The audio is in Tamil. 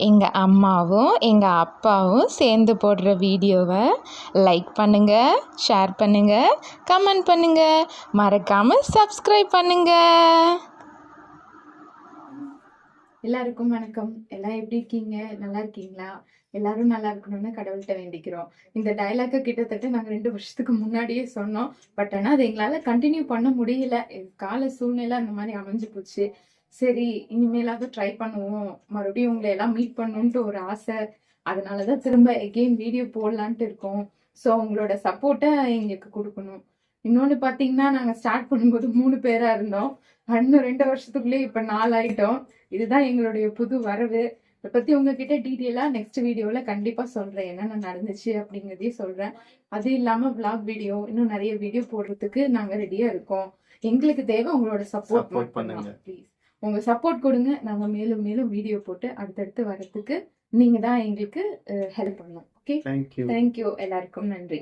எங்கள் அம்மாவும் எங்கள் அப்பாவும் சேர்ந்து போடுற வீடியோவை லைக் பண்ணுங்கள், ஷேர் பண்ணுங்கள், கமெண்ட் பண்ணுங்கள், மறக்காமல் சப்ஸ்கிரைப் பண்ணுங்கள். எல்லாருக்கும் வணக்கம். எல்லாம் எப்படி இருக்கீங்க? நல்லா இருக்கீங்களா? எல்லாரும் நல்லா இருக்கணும்னு கடவுள்கிட்ட வேண்டிக்கிறோம். இந்த டைலாக்கை கிட்டத்தட்ட நாங்கள் 2 வருஷத்துக்கு முன்னாடியே சொன்னோம். பட் ஆனால் அது எங்களால் கண்டினியூ பண்ண முடியல. கால சூழ்நிலை அந்த மாதிரி அமைஞ்சு போச்சு. சரி, இனிமேலாவது ட்ரை பண்ணுவோம், மறுபடியும் உங்களை எல்லாம் மீட் பண்ணணுன்ட்டு ஒரு ஆசை. அதனாலதான் திரும்ப எகெயின் வீடியோ போடலான்ட்டு இருக்கோம். ஸோ உங்களோட சப்போர்ட்டை எங்களுக்கு கொடுக்கணும். இன்னொன்று பார்த்தீங்கன்னா, நாங்கள் ஸ்டார்ட் பண்ணும்போது 3 பேரா இருந்தோம். இன்னும் 2 வருஷத்துக்குள்ளேயே இப்போ 4 ஆயிட்டோம். இதுதான் எங்களுடைய புது வரவு. இதை பத்தி உங்ககிட்ட டீட்டெயிலா நெக்ஸ்ட் வீடியோல கண்டிப்பா சொல்றேன், என்னென்ன நடந்துச்சு அப்படிங்கிறதையும் சொல்றேன். அது இல்லாம vlog வீடியோ, இன்னும் நிறைய வீடியோ போடுறதுக்கு நாங்க ரெடியா இருக்கோம். எங்களுக்கு தேவை உங்களோட சப்போர்ட் பண்ணுங்க ப்ளீஸ். உங்க சப்போர்ட் கொடுங்க. நாங்க மேலும் மேலும் வீடியோ போட்டு அடுத்தடுத்து வரதுக்கு நீங்க தான் எங்களுக்கு ஹெல்ப் பண்ணணும். Okay, thank you. எல்லாருக்கும் நன்றி.